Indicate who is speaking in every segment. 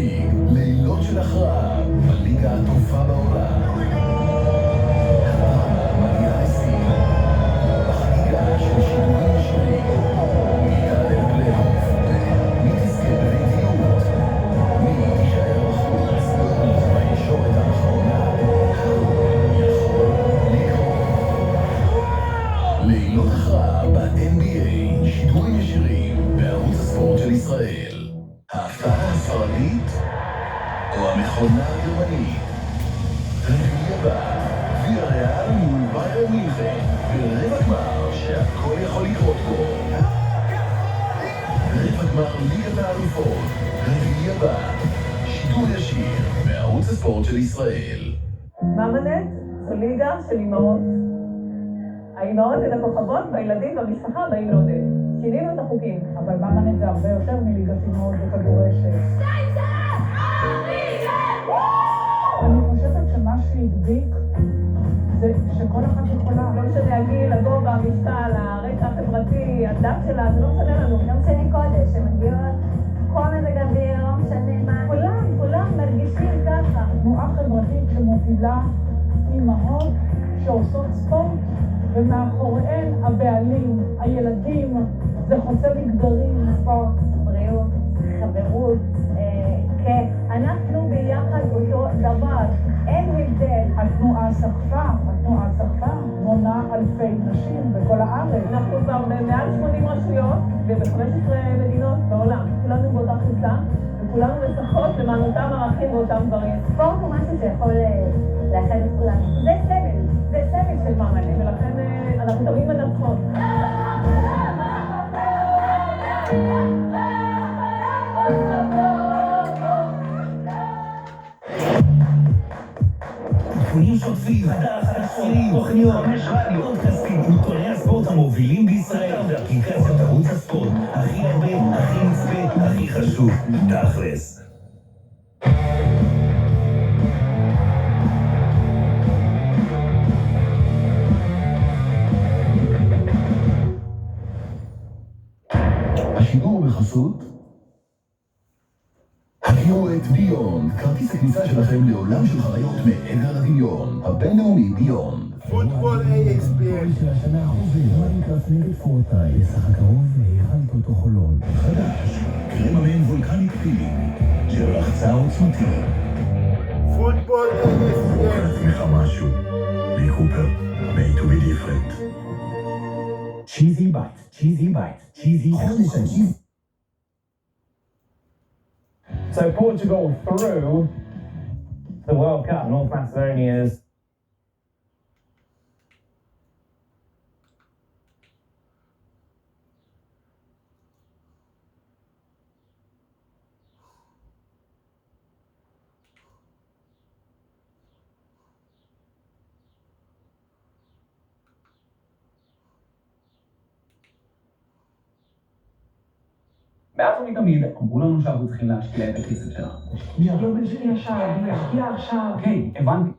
Speaker 1: מציג לילות של הכרעה בליגה הטובה בעולם. הדרמה מגיעה לסין בחגיגה של שידורים ישירים. מי יעלה לפלייאוף ומי תזכה בביתיות, מי תישאר בחוץ בישורת האחרונה. הכל יכול לקרות. לילות הכרעה ב-NBA, שידורים ישירים בערוץ הספורט של ישראל. ההפתעה הספרדית או המכונה הגרמנית? רביעי הבא, ויאריאל מול ביירן מינכן, ברבע גמר שהכל יכול לקרות בו. רבע גמר ליגת האלופות, רביעי הבא, שידור ישיר בערוץ הספורט של ישראל.
Speaker 2: במרץ זו ליגה של אימהות. האימהות הן הכוכבות והילדים במשפחה באים לעודד. שינינו את החוקים.
Speaker 3: אבל במרץ זה הרבה יותר מליגת אימהות בכדורשת. אני חושבת שמה שהדביק זה שכל אחת יכולה.
Speaker 2: לא משנה הגיל, הגובה, המשקל, הרקע החברתי, הדת שלה, זה לא משנה לנו.
Speaker 4: לא משנה קודש, שמגיעות כל מזג אוויר, לא משנה מה.
Speaker 2: כולם מרגישים ככה.
Speaker 3: תנועה חברתית שמובילה אימהות שעושות ספורט, ומאחוריהן הבעלים, הילדים, זה חוצה מגדרים,
Speaker 4: ספורט, בריאות, חברות, כיף.
Speaker 2: אנחנו ביחד אותו דבר, אין הבדל.
Speaker 3: התנועה סחפה, מונה אלפי נשים בכל הארץ.
Speaker 2: אנחנו כבר במעל 80 רשויות וב-15 מדינות בעולם. כולנו באותה חיצה וכולנו משחקות למען אותם ערכים ואותם דברים.
Speaker 4: ספורט הוא משהו שיכול לאחד את כולנו.
Speaker 2: זה סמל של מאמנה, ולכן אנחנו תמיד מנצחות.
Speaker 5: עדכונים שוטפים, חדשים, תוכניות, רדיו, פודקאסטים ותוני הספורט המובילים בישראל ואפליקציית ערוץ הספורט. הכי הרבה, הכי נצפה, הכי חשוב, תכלס.
Speaker 1: השידור בחסות הכירו את ביונד, כרטיס הכניסה שלכם לעולם של חוויות מעבר לדמיון. הבינלאומי ביונד.
Speaker 6: פוטבול AXPL
Speaker 5: של השנה החובה, מיינקראפט נגד פורטנייט. בסך הקרוב היכל טוטו חולון.
Speaker 1: חדש, קרם המן וולקניק פילינג, ג'ל רחצה עוצמתי.
Speaker 6: פוטבול AXPL
Speaker 1: לעצמך משהו. לי קופר, made to be different.
Speaker 5: צ'יזי בייט, חודש הצ'יז.
Speaker 7: So Portugal through the World Cup. North Macedonia's
Speaker 8: מאז ומתמיד אמרו לנו שאנחנו צריכים להשקיע את הכסף שלנו.
Speaker 3: נשקיע עכשיו.
Speaker 8: אוקיי, הבנתי.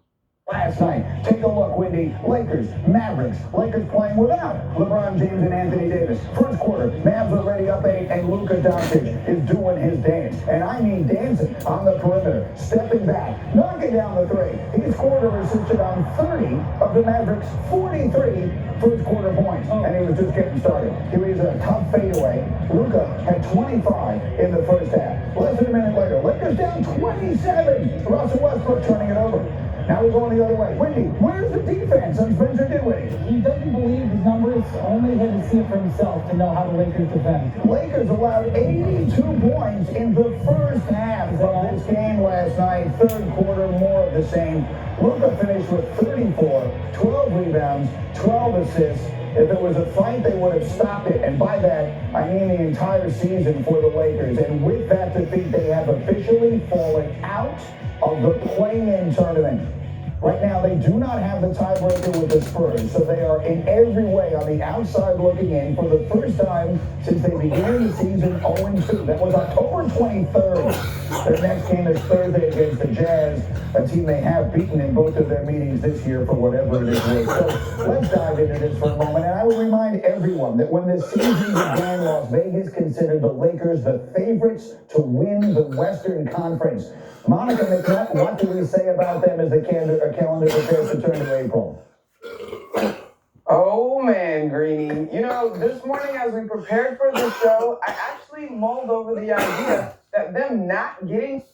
Speaker 9: Last night, take a look, Wendy. Lakers, Mavericks. Lakers playing without LeBron James and Anthony Davis. First quarter, Mavs already up 8, and Luka Doncic is doing his dance. And I mean dancing on the perimeter, stepping back, knocking down the three. He scored or assisted on 30 of the Mavericks' 43 first quarter points, and he was just getting started. He was a tough fadeaway. Luka had 25 in the first half. Less than a minute later, Lakers down 27. Russell Westbrook turning it over. Now we're going the other way. Wendy, where's the defense on Spencer Dinwiddie?
Speaker 3: He doesn't believe his numbers, only he had to see it for himself to know how the Lakers defend.
Speaker 9: Lakers allowed 82 points in the first half of this game last night. Third quarter, more of the same. Luka finished with 34, 12 rebounds, 12 assists. If it was a fight, they would have stopped it. And by that, I mean the entire season for the Lakers. And with that defeat, they have officially fallen out of the play-in tournament. Right now, they do not have the tiebreaker with the Spurs, so they are in every way on the outside looking in for the first time since they began the season 0-2. That was October 23rd. Their next game is Thursday against the Jazz, a team they have beaten in both of their meetings this year for whatever it is worth. So let's dive into this for a moment. And I would remind everyone that when this season began, Las Vegas considered the Lakers the favorites to win the Western Conference. Monica McNutt, what do we say about them as the calendar prepares to turn to April?
Speaker 10: Oh man, Greeny. You know, this morning as we prepared for this show, I actually mulled over the idea that them not getting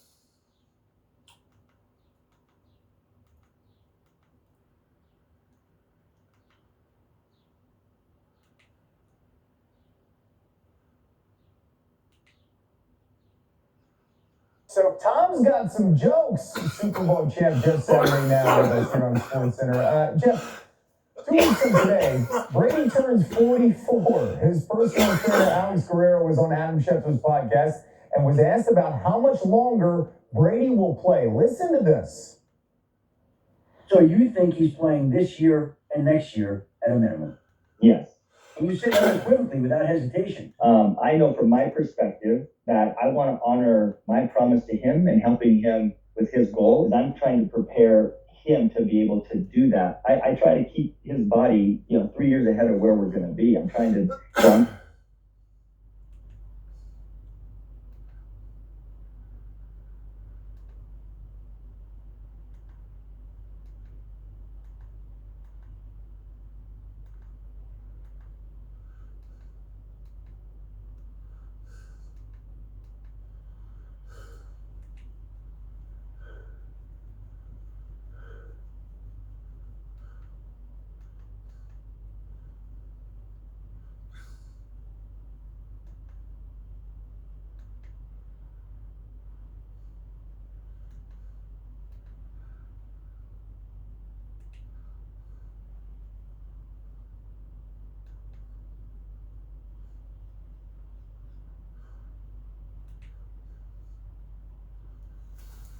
Speaker 7: So Tom's got some jokes. Super Bowl champ Jeff Saturday now with us here on SportsCenter. Jeff, 2 weeks from today, Brady turns 44. His personal trainer Alex Guerrero was on Adam Schefter's podcast and was asked about how much longer Brady will play. Listen to this.
Speaker 11: So you think he's playing this year and next year at a minimum?
Speaker 12: Yes.
Speaker 11: And you said unequivocally without hesitation.
Speaker 12: I know from my perspective that I want to honor my promise to him and helping him with his goals. I'm trying to prepare him to be able to do that. I try to keep his body, 3 years ahead of where we're going to be. I'm trying to...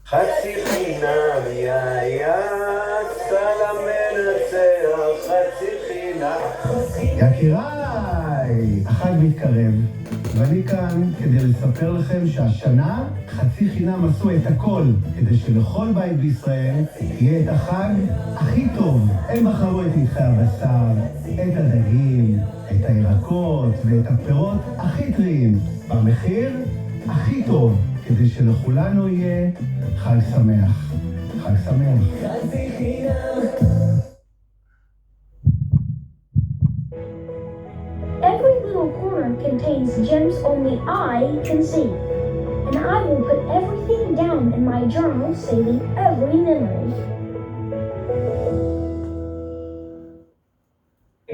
Speaker 13: חצי חינם, סלם מנצח, חצי חינם.
Speaker 14: יקיריי, החג מתקרב, ואני כאן כדי לספר לכם שהשנה חצי חינם עשו את הכל כדי שלכל בית בישראל יהיה את החג הכי טוב. הם בחרו את נתחי הבשר, את הדגים, את הירקות ואת הפירות הכי טריים, במחיר הכי טוב, כדי שלכולנו יהיה חג שמח. חג שמח. חצי חינם.
Speaker 15: Every little corner contains gems only I can see. And I will put everything down in my journal, saving every memory.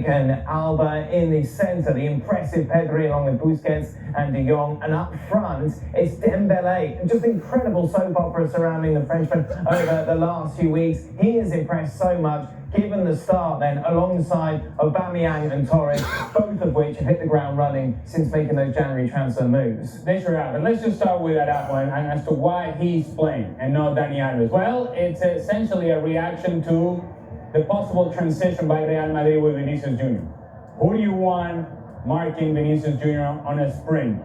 Speaker 7: And Alba in the centre, the impressive Pedri along with Busquets and De Jong, and up front it's Dembele. Just incredible soap opera surrounding the Frenchman over the last few weeks. He has impressed so much, given the start then alongside Aubameyang and Torres, both of which have hit the ground running since making those January transfer moves.
Speaker 16: They sure have. And let's just start with Araujo and as to why he's playing and not Dani Alves. Well, it's essentially a reaction to the possible transition by Real Madrid with Vinicius Jr. Who do you want marking Vinicius Jr. on a sprint?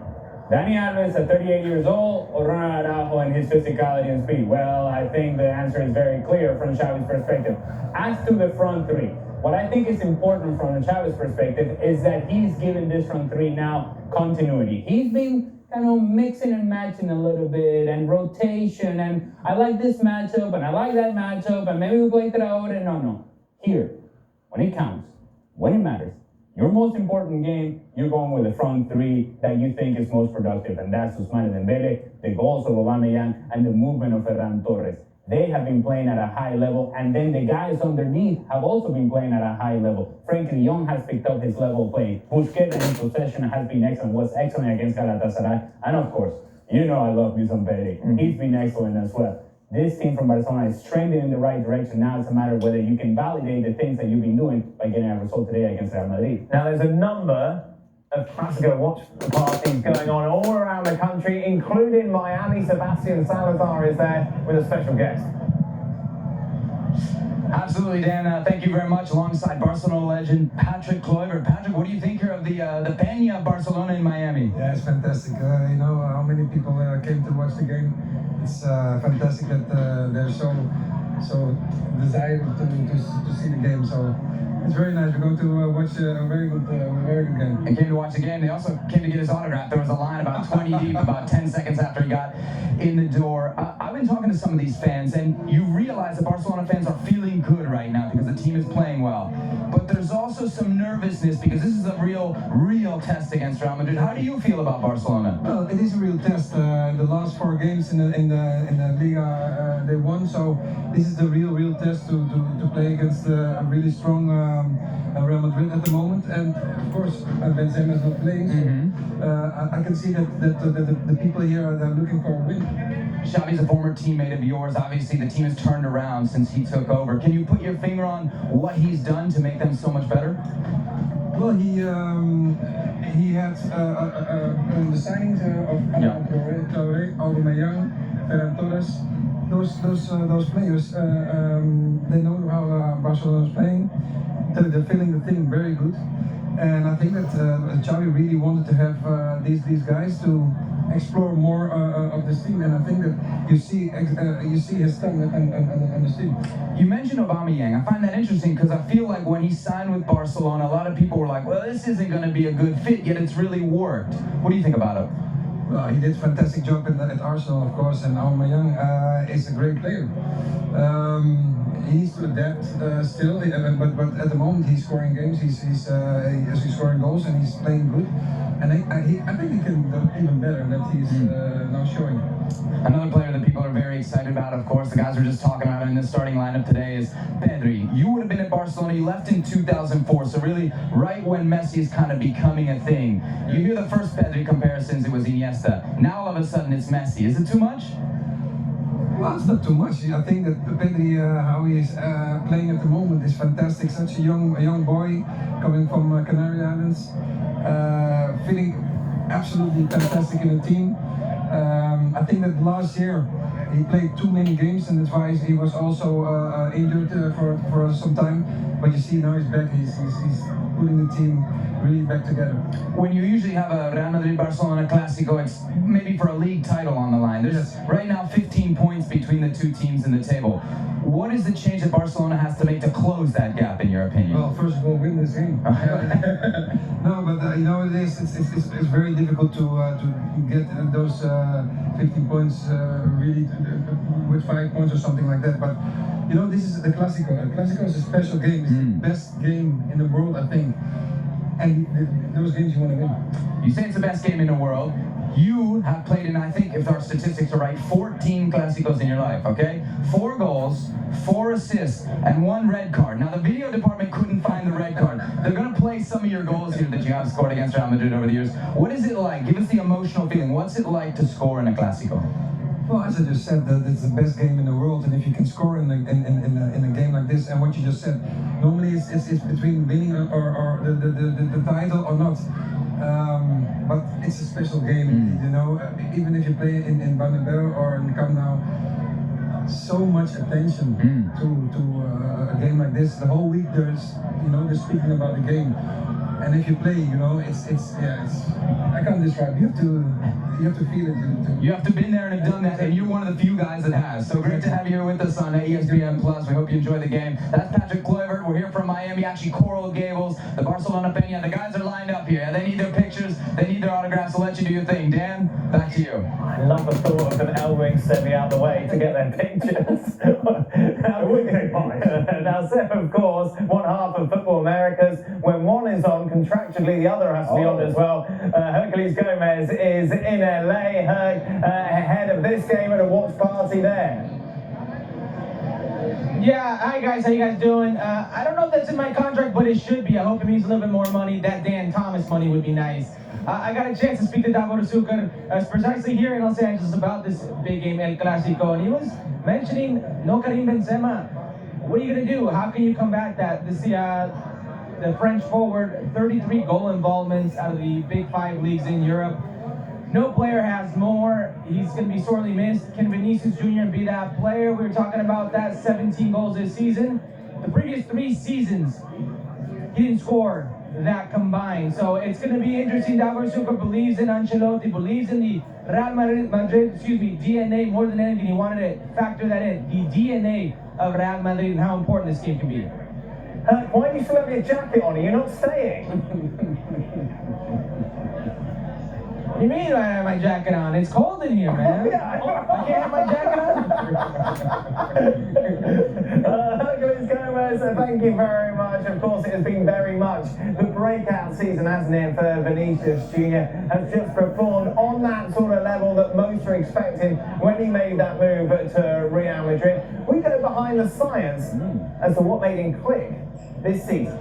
Speaker 16: Dani Alves at 38 years old or Ronald Araujo and his physicality and speed? Well, I think the answer is very clear from Xavi's perspective. As to the front three, what I think is important from Xavi's perspective is that he's given this front three now continuity. He's been kind of mixing and matching a little bit and rotation and I like this matchup and I like that matchup and maybe we play Traore. No. Here, when it counts, when it matters, your most important game, you're going with the front three that you think is most productive, and that's Ousmane Dembele, the goals of Aubameyang, and the movement of Ferran Torres. They have been playing at a high level, and then the guys underneath have also been playing at a high level. Frenkie de Jong has picked up his level of play. Busquets in possession has been excellent, was excellent against Galatasaray, and of course, you know I love Dusan Pedri. He's been excellent as well. This team from Barcelona is trending in the right direction. Now it's a matter of whether you can validate the things that you've been doing by getting a result today against Real Madrid.
Speaker 7: Now there's a number of Classico watch parties going on all around the country, including Miami. Sebastian Salazar is there with a special guest.
Speaker 17: Absolutely, Dan. Thank you very much. Alongside Barcelona legend Patrick Kluivert. Patrick, what do you think here of the Peña of Barcelona in Miami?
Speaker 18: Yeah, it's fantastic. You know how many people came to watch the game. It's fantastic that they're so desired to see the game. So it's very nice. We're going to watch a very good game.
Speaker 17: And came to watch the game. They also came to get his autograph. There was a line about 20 deep, about 10 seconds after he got in the door. I've been talking to some of these fans, and you realize that Barcelona fans are feeling good right now because the team is playing well. But there's also some nervousness because this is a real test against Real Madrid. How do you feel about Barcelona?
Speaker 18: Well, it is a real test. The last 4 games in the Liga they won, so this is the real test to play against a really strong Real Madrid at the moment. And of course, Benzema is not playing, so I can see that the people here are looking for a win.
Speaker 17: Xavi's a former teammate of yours. Obviously, the team has turned around since he took over. Can you put your finger on what he's done to make them so much better?
Speaker 18: Well, he had the signings of Traoré, Aubameyang, Ferran Torres. Those players, they know how Barcelona is playing. They're feeling the team very good, and I think that Xavi really wanted to have these guys to explore more of this team, and I think that you see his talent on this team.
Speaker 17: You mentioned Aubameyang. I find that interesting because I feel like when he signed with Barcelona, a lot of people were like, well, this isn't going to be a good fit, yet it's really worked. What do you think about it?
Speaker 18: Well, he did a fantastic job at Arsenal, of course, and Aubameyang is a great player. He needs to adapt still, but at the moment he's scoring games, he's scoring goals, and he's playing good. And I think he can do even better than he's now showing.
Speaker 17: Another player that people are very excited about, of course, the guys we're just talking about in the starting lineup today is Pedri. You would have been at Barcelona, you left in 2004, so really right when Messi is kind of becoming a thing. You hear the first Pedri comparisons, it was Iniesta. Now all of a sudden it's Messi. Is it too much?
Speaker 18: Well, it's not too much. I think that Pedri, how he is playing at the moment is fantastic. Such a young boy coming from Canary Islands, feeling absolutely fantastic in the team. I think that last year he played too many games, and that's why he was also injured for some time. But you see now he's back. He's putting the team really back together.
Speaker 17: When you usually have a Real Madrid-Barcelona Clásico, it's maybe for a league title on the line. There's right now 15 points between the two teams in the table. What is the change that Barcelona has to make to close that gap, in your opinion?
Speaker 18: Well, first of all, win this game. No, but you know, it's very difficult to get those 15 points really with 5 points or something like that. But you know, this is the Clásico. The Clásico is a special game. It's the best game in the world, I think. And those games you want to win.
Speaker 17: You say it's the best game in the world. You have played in, I think, if our statistics are right, 14 Clásicos in your life, okay? 4 goals, 4 assists, and 1 red card. Now, the video department couldn't find the red card. They're going to play some of your goals here that you have scored against Real Madrid over the years. What is it like? Give us the emotional feeling. What's it like to score in a Clásico?
Speaker 18: Well, as I just said, that it's the best game in the world, and if you can score in a game like this, and what you just said, normally it's between winning or the title or not. But it's a special game, you know. Even if you play in Bernabeu or in Camp Nou, so much attention to a game like this. The whole week they're speaking about the game. And if you play, you know, it's I can't describe. You have to feel it.
Speaker 17: You have to been there and have done that, and you're one of the few guys that has. So great to have you here with us on ESPN Plus. We hope you enjoy the game. That's Patrick Kluivert. We're here from Miami, actually Coral Gables, the Barcelona Peña. The guys are lined up here. They need their pictures. They need their autographs. So let you do your thing. Dan, back to you.
Speaker 7: I love the thought of an L-wing sending out the way to get their pictures. Now, Seth, of course, one half of Football Americas. When one is on, contractually, the other has to be on as well. Hercules Gomez is in LA, ahead of this game at a watch party there.
Speaker 19: Yeah, hi guys, how you guys doing? I don't know if that's in my contract, but it should be. I hope it means a little bit more money. That Dan Thomas money would be nice. I got a chance to speak to Davor Suker precisely here in Los Angeles about this big game, El Clásico, and he was mentioning no Karim Benzema. What are you going to do? How can you combat that? The French forward, 33 goal involvements out of the big 5 leagues in Europe. No player has more. He's going to be sorely missed. Can Vinicius Jr. be that player? We were talking about that, 17 goals this season. the previous 3 seasons, he didn't score that combined. So it's going to be interesting. Davor Suker believes in Ancelotti, believes in the Real Madrid, DNA more than anything. He wanted to factor that in, the DNA of Real Madrid and how important this game can be.
Speaker 7: Why do you still have your jacket on? Are you not staying?
Speaker 19: What do you mean I have my jacket on? It's cold in here, man. I can't have my jacket on?
Speaker 7: Hercules Gomez, thank you very much. Of course, it has been very much the breakout season, hasn't it, for Vinicius Jr. Has just performed on that sort of level that most are expecting when he made that move to Real Madrid. We go behind the science as to what made him click this season.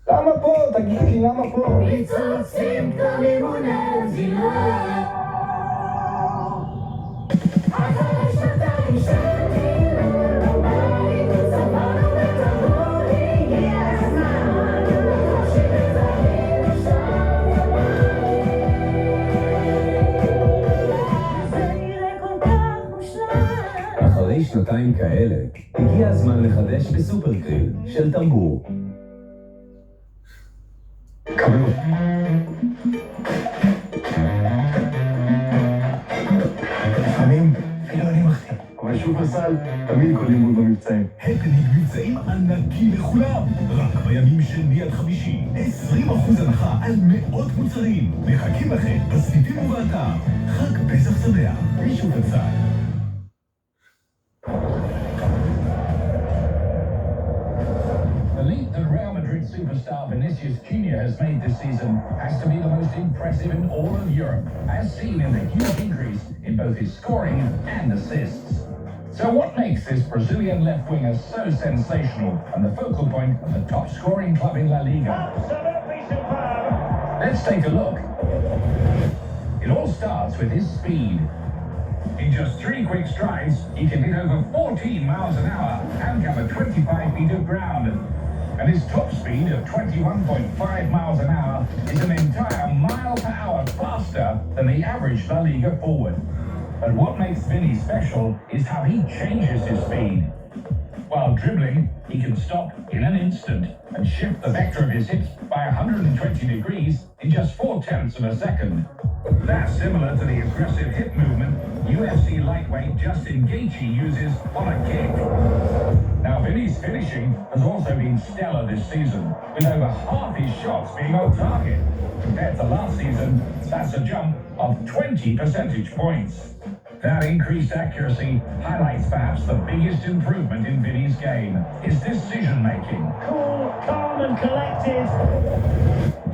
Speaker 9: למה פה? תגיד לי, למה פה?
Speaker 1: פיצוצים גדולים ונזילה אחרי שנתיים שתהינו בבית סבלנו ותבוא הגיע הזמן חושבים וזרים לשם זה נראה כל כך מושלם.
Speaker 5: אחרי שנתיים כאלה, הגיע הזמן לחדש בסופרגריל של טמבור.
Speaker 1: לפעמים אפילו אני מחטיא, אבל שופרסל תמיד קונים בול במבצעים.
Speaker 5: הפניק מבצעים ענקי לכולם, רק בימים של מי עד חמישי, 20% הנחה על מאות מוצרים. מחכים לכם בסניפים ובאתר. חג פסח שמח משופרסל.
Speaker 20: The leap that Real Madrid superstar Vinicius Jr. has made this season has to be the most impressive in all of Europe, as seen in the huge increase in both his scoring and assists. So what makes this Brazilian left winger so sensational and the focal point of the top scoring club in La Liga? Absolutely superb! Let's take a look. It all starts with his speed. In just 3 quick strides, he can hit over 14 miles an hour and cover 25 feet of ground. And his top speed of 21.5 miles an hour is an entire mile per hour faster than the average La Liga forward. But what makes Vinny special is how he changes his speed. While dribbling, he can stop in an instant and shift the vector of his hips by 120 degrees in just 4/10 of a second. That's similar to the aggressive hip movement UFC lightweight Justin Gaethje uses on a kick. Now, Vinny's finishing has also been stellar this season, with over half his shots being on target. Compared to last season, that's a jump of 20 percentage points. That increased accuracy highlights perhaps the biggest improvement in Vinny's game, his decision-making.
Speaker 21: Cool, calm and collected.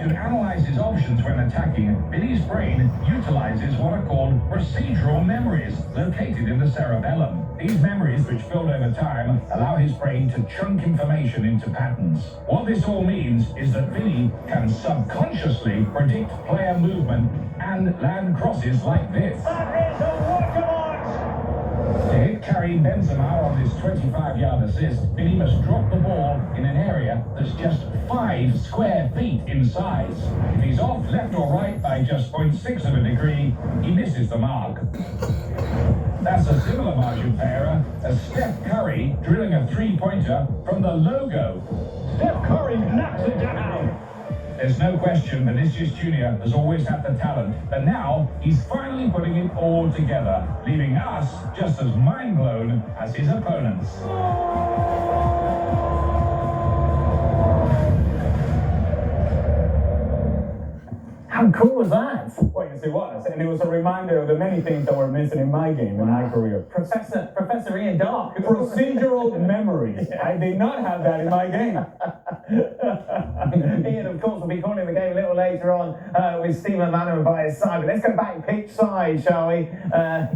Speaker 20: To analyze his options when attacking, Vinny's brain utilizes what are called procedural memories located in the cerebellum. These memories, which build over time, allow his brain to chunk information into patterns. What this all means is that Vinny can subconsciously predict player movement and land crosses like this.
Speaker 21: That is a workabout!
Speaker 20: To hit Karim Benzema on this 25-yard assist, Vinny must drop the ball in an area that's just 5 square feet in size. If he's off left or right by just 0.6 of a degree, he misses the mark. That's a similar margin for error as Steph Curry drilling a 3-pointer from the logo.
Speaker 21: Steph Curry knocks it down!
Speaker 20: There's no question Vinicius Jr. has always had the talent, but now he's finally putting it all together, leaving us just as mind-blown as his opponents.
Speaker 7: How cool was that?
Speaker 16: Well, yes, it was. And it was a reminder of the many things that were missing in my game, in my career.
Speaker 7: Professor Ian Dark.
Speaker 16: Procedural memories. I did not have that in my game.
Speaker 7: Ian, of course, will be calling the game a little later on with Stephen Manham by his side. But let's go back pitch side, shall we?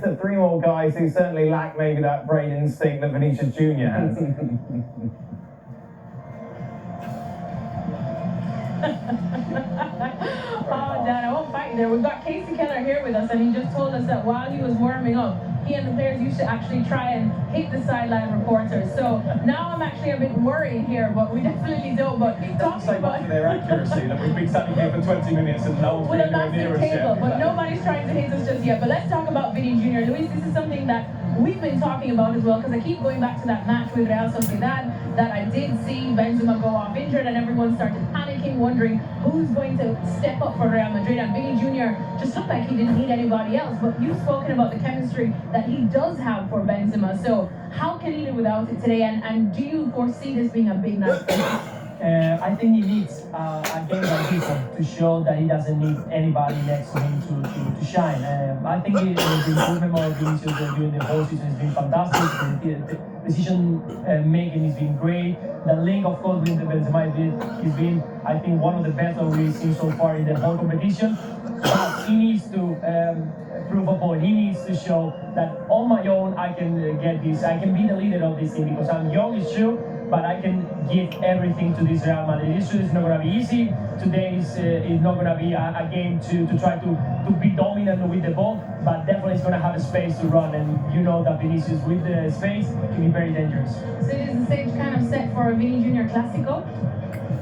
Speaker 7: To three more guys who certainly lack maybe that brain instinct that Vinicius Jr. has.
Speaker 2: right there. We've got Casey Keller here with us, and he just told us that while he was warming up, he and the players used to actually try and hit the sideline reporters. So now I'm actually a bit worried here, but we definitely don't. But
Speaker 4: it doesn't say much for their accuracy that we've been standing here for 20 minutes and no one's
Speaker 2: with a
Speaker 4: been anywhere near us
Speaker 2: massive table,
Speaker 4: yet.
Speaker 2: but nobody's trying to hit us just yet. But let's talk about Vinny Jr. Luis, this is something that we've been talking about as well, because I keep going back to that match with Real Sociedad that I did see Benzema go off injured, and everyone started panicking, wondering who's going to step up for Real Madrid. And Vinny Jr. just looked like he didn't need anybody else. But you've spoken about the chemistry that he does have for Benzema. So how can he do without it today? And do you foresee this being a big night for him?
Speaker 19: I think he needs a game like this one to show that he doesn't need anybody next to him to shine. I think the improvement of Vinicius during the whole season has been fantastic. The decision making has been great. The link, of course, with Benzema has been, I think, one of the best that we've seen so far in the whole competition. But he needs to prove a point. He needs to show that on my own I can get this. I can be the leader of this team because I'm young, it's true, but I can give everything to this Real Madrid. It's not going to be easy. Today is not going to be a game to try to be dominant with the ball, but definitely it's going to have a space to run, and you know that Vinicius with the space can be very dangerous.
Speaker 2: So it is the same kind of set for a Vinny Jr. Classico?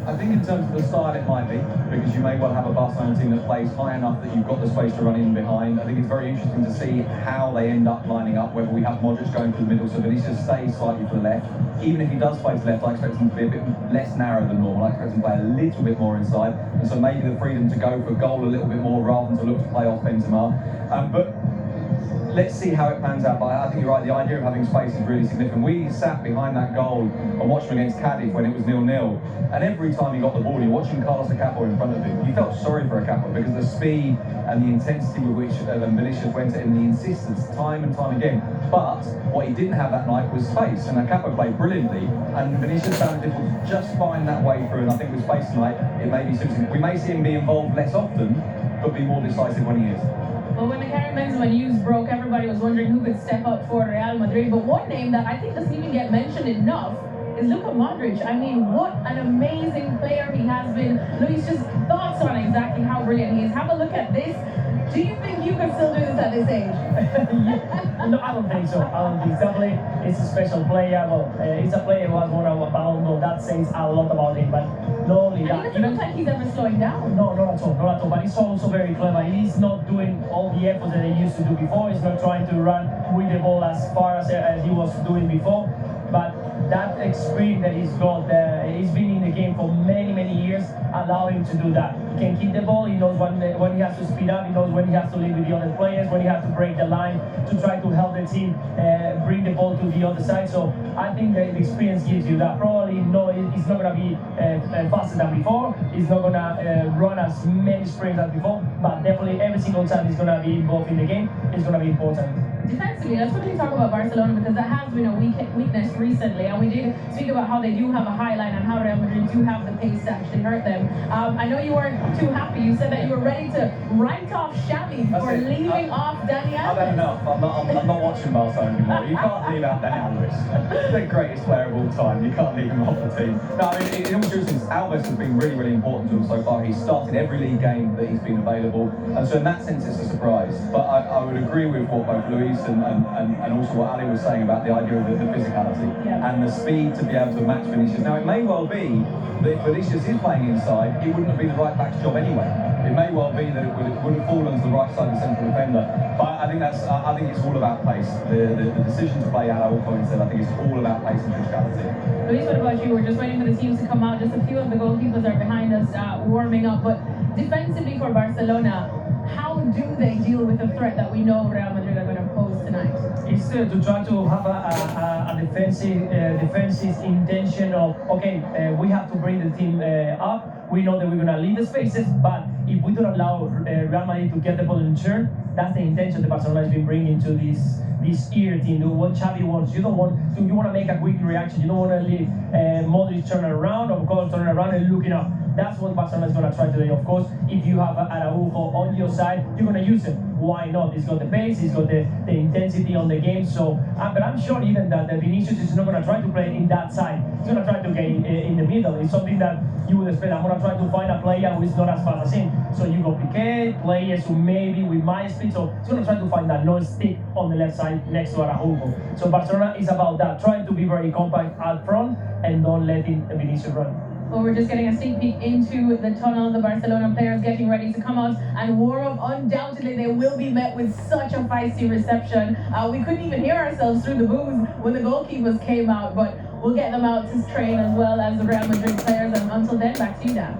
Speaker 4: I think in terms of the style it might be, because you may well have a Barcelona team that plays high enough that you've got the space to run in behind. I think it's very interesting to see how they end up lining up, whether we have Modric going through the middle, so Vinicius stays slightly to the left. Even if he does play to the left, I expect him to be a bit less narrow than normal. I expect him to play a little bit more inside, and so maybe the freedom to go for goal a little bit more rather than to look to play off Benzema. But let's see how it pans out. But I think you're right, the idea of having space is really significant. We sat behind that goal and watched him against Cadiz when it was 0-0, and every time he got the ball, you're watching Carlos Acapo in front of him. You felt sorry for Acapo because the speed and the intensity with which Vinicius went at him, the insistence, time and time again. But what he didn't have that night was space, and Acapo played brilliantly, and Vinicius found it difficult to just find that way through, and I think with space tonight, it may be suiting. We may see him be involved less often, but be more decisive when he is.
Speaker 2: Well, when the Karim Benzema news broke, everybody was wondering who could step up for Real Madrid. But one name that I think doesn't even get mentioned enough is Luka Modric. I mean, what an amazing player he has been. Luis, just thoughts on exactly how brilliant he is. Have a look at this. Do you think you could still do this at this age?
Speaker 19: No, I don't think so. I don't think definitely it's a special player. Well, it's a player who has won a Ballon d'Or. That says a lot about him. But not only that,
Speaker 2: He doesn't look like he's ever slowing down.
Speaker 19: No, not at all, not at all. But he's also very clever. He's not doing all the efforts that he used to do before. He's not trying to run with the ball as far as he was doing before. But that experience that he's got, he's been in the game for many, many years, allow him to do that. He can keep the ball, he knows when he has to speed up, he knows when he has to lead with the other players, when he has to break the line to try to help the team bring the ball to the other side. So I think the experience gives you that. Probably no, he's not going to be faster than before, he's not going to run as many sprints as before, but definitely every single time he's going to be involved in the game, it's going to be important.
Speaker 2: Defensively, let's quickly talk about Barcelona, because that has been a weakness recently, and we did speak about how they do have a high line and how Real Madrid do have the pace to actually hurt them. I know you weren't too happy. You said that you were ready to write off Xavi for leaving off Dani Alves.
Speaker 4: I've had enough. I'm not watching Barcelona anymore. You can't leave out Dani Alves. The greatest player of all time. You can't leave him off the team. No, I mean, in all seriousness, Alves has been really, really important to him so far. He's started every league game that he's been available, and so in that sense, it's a surprise. But I would agree with what both Luis and also what Ali was saying about the idea of the physicality and the speed to be able to match Vinicius. Now, it may well be that if Vinicius is playing inside, it wouldn't have been the right back's job anyway. It may well be that it would have fallen to the right side of the central defender. But I think it's all about pace. The decision to play Araujo instead, I think it's all about pace and physicality.
Speaker 2: Luis, what about you? We're just waiting for the teams to come out. Just a few of the goalkeepers are behind us warming up. But defensively for Barcelona, how do they deal with the threat that we know Real Madrid are going to pose tonight?
Speaker 19: It's to try to have a defensive intention of, okay, we have to bring the team up. We know that we're going to leave the spaces, but if we don't allow Real Madrid to get the ball in turn, that's the intention that Barcelona has been bringing to this year team. What Xavi wants, you want to make a quick reaction. You don't want to leave Modric turn around, of course, turn around and looking up. that's what Barcelona is going to try today. Of course, if you have Araujo on your side, you're going to use him. Why not? He's got the pace, he's got the intensity on the game. So, but I'm sure even that Vinicius is not going to try to play in that side. He's going to try to get in the middle. It's something that you would expect. I'm going to try to find a player who is not as fast as him. So you got Piqué, players who maybe with my speed. So he's going to try to find that no stick on the left side next to Araujo. So Barcelona is about that, trying to be very compact up front and don't letting Vinicius run.
Speaker 2: Well, we're just getting a sneak peek into the tunnel. The Barcelona players getting ready to come out and warm up. Undoubtedly, they will be met with such a feisty reception. We couldn't even hear ourselves through the booze when the goalkeepers came out, but we'll get them out to train as well as the Real Madrid players. And until then, back to you, Dan.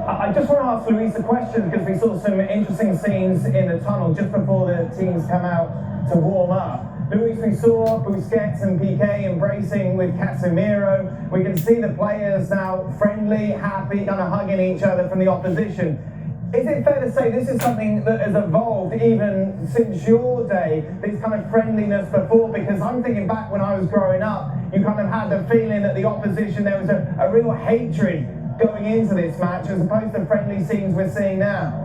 Speaker 7: I just want to ask Luis a question because we saw some interesting scenes in the tunnel just before the teams come out to warm up. Luis, we saw Busquets and Piqué embracing with Casemiro. We can see the players now friendly, happy, kind of hugging each other from the opposition. Is it fair to say this is something that has evolved even since your day, this kind of friendliness before? Because I'm thinking back when I was growing up, you kind of had the feeling that the opposition, there was a real hatred going into this match as opposed to friendly scenes we're seeing now.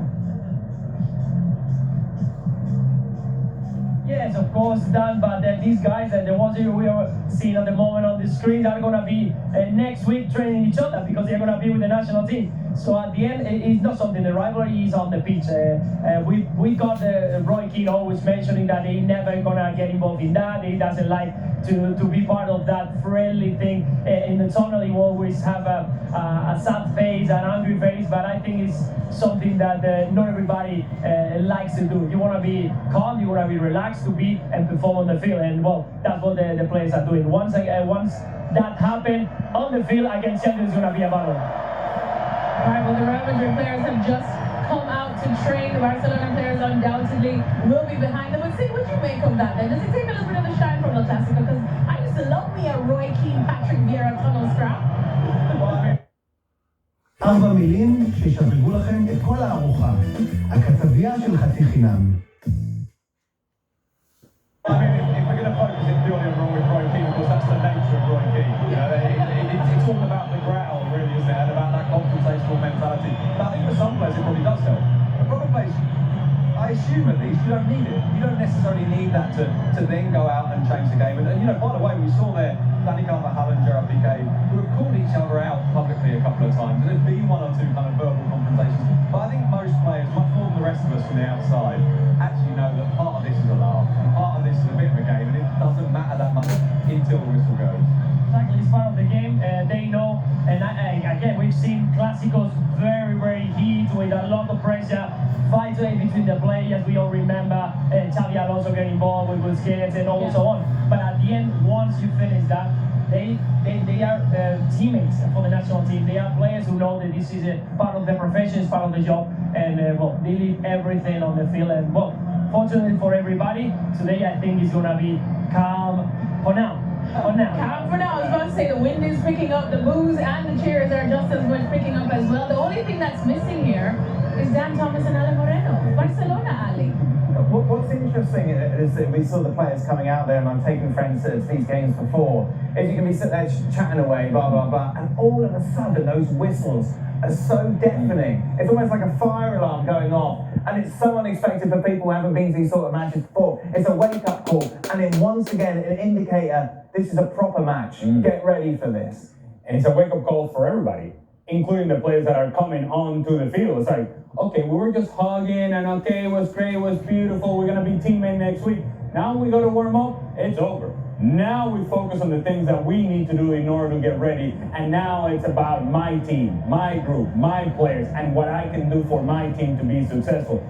Speaker 19: Yes, of course, Dan, but these guys, the ones that we are seeing at the moment on the screen, are going to be next week training each other because they're going to be with the national team. So at the end, it's not something, the rivalry is on the pitch. We got Roy Keane always mentioning that he's never going to get involved in that. He doesn't like to be part of that friendly thing. In the tunnel, he always have a sad face, an angry face, but I think it's something that not everybody likes to do. You want to be calm, you want to be relaxed to be and perform on the field, and well, that's what the players are doing. Once that happened on the field, I can tell you it's going to be a battle.
Speaker 2: All right, well, the Real Madrid players have just come out to train. The Barcelona players undoubtedly will be behind them. But see, what do you make of that then? Does it take a little bit of the shine from the Clásico? Because I used to love me a Roy Keane, Patrick Vieira tunnel scrap.
Speaker 14: 4 מילים שישדרגו לכם את כל הארוחה. הכתבייה של חצי חינם.
Speaker 4: I mean, if we're going to focus it purely on Roy Keane, of course, that's the nature of Roy Keane. You know, it's all about the growl, really, isn't it? And about that confrontational mentality. But I think for some players, it probably does help. But for other players, I assume at least you don't need it. You don't necessarily need that to then go out and change the game. And you know, by the way, we saw there Dani Carvajal and Gerard Piqué, who have called each other out publicly a couple of times. There's been one or two kind of verbal confrontations. But I think most players, much more than the rest of us from the outside, actually know that part of this is a laugh, and part of this is a bit of a game, and it doesn't matter that much until the whistle goes.
Speaker 19: Exactly, it's part of the game. They know, and again, we've seen Clásicos very, very heat with a lot of pressure. Fight between the players, we all remember Xavi Alonso getting involved with Busquets and so on. But at the end, once you finish that, they are teammates for the national team. They are players who know that this is a part of their profession, it's part of the job, and well, they leave everything on the field. And well, fortunately for everybody, today I think it's gonna be calm for now.
Speaker 2: Calm for now. I was about to say the wind is picking up, the boos and the cheers are just as much picking up as well. The only thing that's missing here is Dan Thomas and Ale Moreno. Barcelona, Ali.
Speaker 7: What's interesting is that we saw the players coming out there, and I've taken friends to these games before, is you can be sitting there chatting away, blah, blah, blah, and all of a sudden those whistles are so deafening. It's almost like a fire alarm going off, and it's so unexpected for people who haven't been to these sort of matches before. It's a wake-up call, and then once again, an indicator, this is a proper match. Get ready for this.
Speaker 16: And it's a wake-up call for everybody, including the players that are coming onto the field. It's like, okay, we were just hugging, and okay, it was great, it was beautiful, we're going to be teammates next week. Now we go to warm up, it's over. Now we focus on the things that we need to do in order to get ready, and now it's about my team, my group, my players, and what I can do for my team to be successful.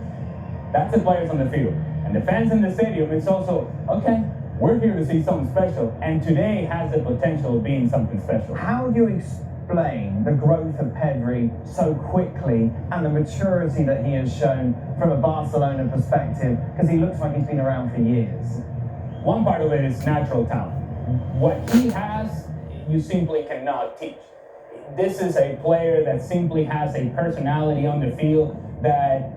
Speaker 16: That's the players on the field. And the fans in the stadium, it's also, okay, we're here to see something special, and today has the potential of being something special.
Speaker 7: How do you explain the growth of Pedri so quickly and the maturity that he has shown from a Barcelona perspective? Because he looks like he's been around for years.
Speaker 16: One part of it is natural talent. What he has, you simply cannot teach. This is a player that simply has a personality on the field that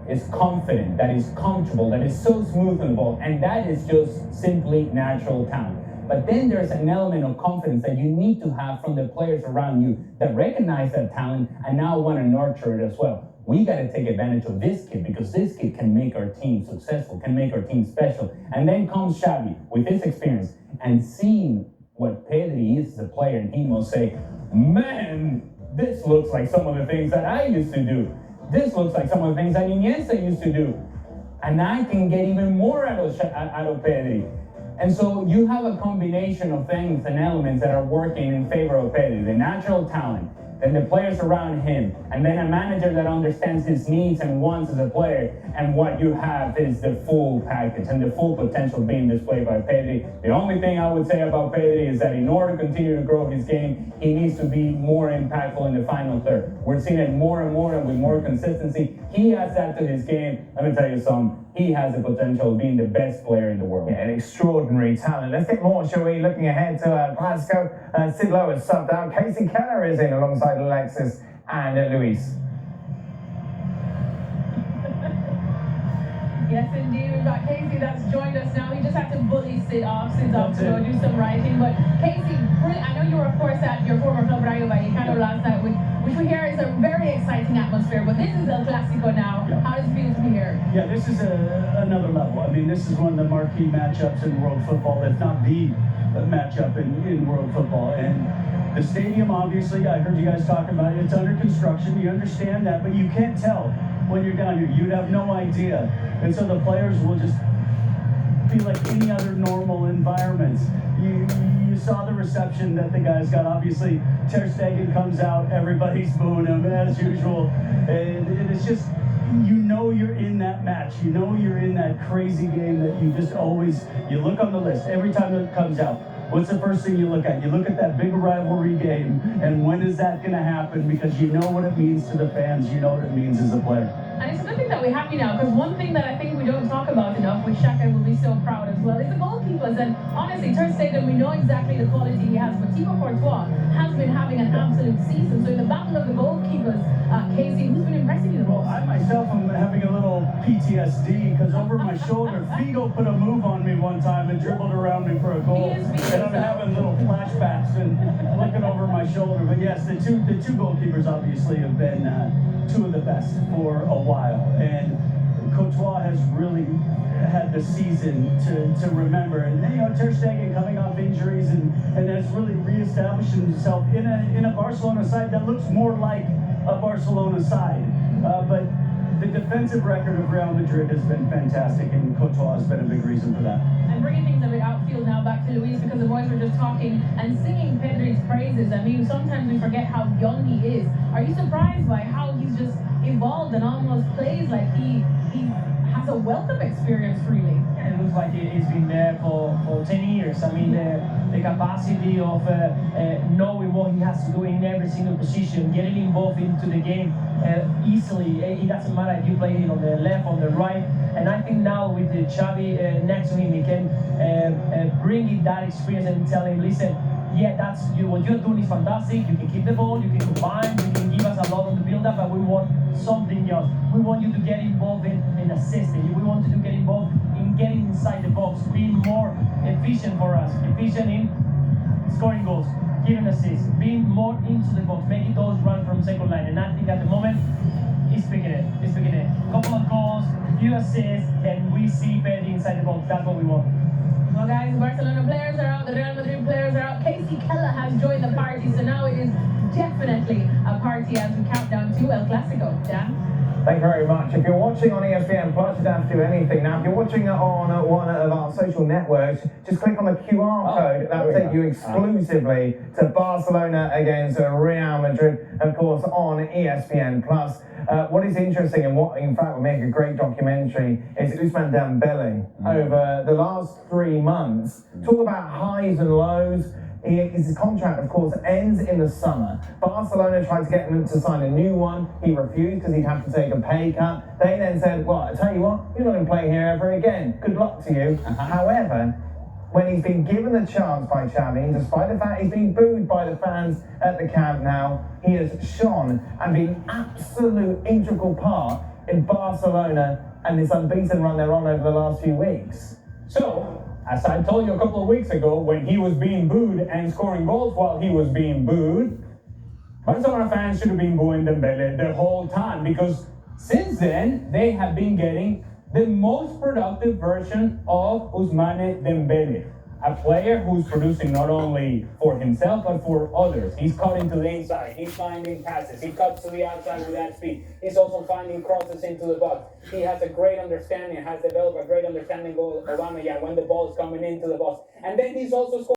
Speaker 16: is confident, that is comfortable, that is so smooth on the ball, and that is just simply natural talent. But then there's an element of confidence that you need to have from the players around you that recognize that talent and now want to nurture it as well. We got to take advantage of this kid because this kid can make our team successful, can make our team special. And then comes Xavi with his experience and seeing what Pedri is as a player, and he must say, man, this looks like some of the things that I used to do. This looks like some of the things that Iniesta used to do. And I can get even more out of Pedri. And so you have a combination of things and elements that are working in favor of Pedri. The natural talent, then the players around him, and then a manager that understands his needs and wants as a player, and what you have is the full package and the full potential being displayed by Pedri. The only thing I would say about Pedri is that in order to continue to grow his game, he needs to be more impactful in the final third. We're seeing it more and more and with more consistency. He has that to his game. Let me tell you something. He has the potential of being the best player in the world.
Speaker 7: Yeah, an extraordinary talent. Let's get more, shall we? Looking ahead to Glasgow. Sid Lowe has subbed out. Casey Keller is in alongside Alexis and Luis.
Speaker 2: Yes, indeed. We've got Casey that's joined us now. He just had to bully Sid off. Sid's off to go do some writing. But Casey, I know you were, of course, at your former club, Rayo Vallecano, last night, which we hear is a very exciting atmosphere. But this is El Clásico now. How does it feel to be here?
Speaker 6: Yeah, this is another level. I mean, this is one of the marquee matchups in world football, if not the matchup in world football. And the stadium, obviously, I heard you guys talking about it. It's under construction. You understand that, but you can't tell when you're down here. You'd have no idea. And so the players will just be like any other normal environment. You saw the reception that the guys got. Obviously, Ter Stegen comes out, everybody's booing him as usual. And it's just, you know you're in that match. You know you're in that crazy game that you just always, you look on the list every time it comes out. What's the first thing you look at? You look at that big rivalry game, and when is that going to happen? Because you know what it means to the fans. You know what it means as a player.
Speaker 2: And it's a good thing that we have you now, because one thing that I think we don't talk about enough, which Shaka will be so proud as well, is the goalkeepers. And honestly, Ter Stegen, we know exactly the quality he has, but Thibaut Courtois has been having an absolute season. So in the battle of the goalkeepers, Casey, who's been impressing you the most?
Speaker 6: Well, I myself am having a little PTSD, because over my shoulder, Figo put a move on me one time and dribbled around me for a goal. And I'm having little flashbacks and looking over my shoulder. But yes, the two goalkeepers obviously have been two of the best for a while. And Courtois has really had the season to remember. And you know, Ter Stegen coming off injuries and has really reestablished himself in a Barcelona side that looks more like a Barcelona side. But the defensive record of Real Madrid has been fantastic, and Courtois has been a big reason for that.
Speaker 2: And bringing things a bit outfield now back to Luis, because the boys were just talking and singing Pedri's praises. I mean, sometimes we forget how young he is. Are you surprised by how he's just evolved and almost plays like he has a wealth of experience, really?
Speaker 19: It looks like he's been there for 10 years. I mean, the capacity of knowing what he has to do in every single position, getting involved into the game easily. It doesn't matter if you play it on the left, on the right. And I think now with the Xavi next to him, he can bring in that experience and tell him, listen, yeah, that's what you're doing is fantastic. You can keep the ball, you can combine, you can give us a lot on the build-up, but we want something else. We want you to get involved in assisting. We want you to get involved in getting inside the box, being more efficient for us, efficient in scoring goals, giving assists, being more into the box, making those run from second line. And I think at the moment, he's picking it. He's picking it. Couple of goals, few assists, and we see Pedri inside the box. That's what we want.
Speaker 2: Well, guys, the Barcelona players are out, the Real Madrid players are out. Casey Keller has joined the party, so now it is definitely a party as we count down to El Clásico. Dan?
Speaker 7: Thank you very much. If you're watching on ESPN Plus, you don't have to do anything. Now, if you're watching on one of our social networks, just click on the QR code. That will take you exclusively to Barcelona against Real Madrid, of course, on ESPN Plus. What is interesting, and what in fact will make a great documentary, is Ousmane Dembele over the last 3 months. Talk about highs and lows. His contract, of course, ends in the summer. Barcelona tried to get him to sign a new one. He refused because he'd have to take a pay cut. They then said, well, I tell you what, you're not going to play here ever again. Good luck to you. However, when he's been given the chance by Xavi, and despite the fact he's been booed by the fans at the Camp Nou, he has shone and been an absolute integral part in Barcelona and this unbeaten run they're on over the last few weeks.
Speaker 16: So, as I told you a couple of weeks ago, when he was being booed and scoring goals while he was being booed, Barcelona fans should have been booing Dembele the whole time, because since then, they have been getting the most productive version of Ousmane Dembele, a player who's producing not only for himself, but for others. He's cutting to the inside, he's finding passes, he cuts to the outside with that speed. He's also finding crosses into the box. He has a great understanding, has developed a great understanding of Aubameyang when the ball is coming into the box. And then he's also scoring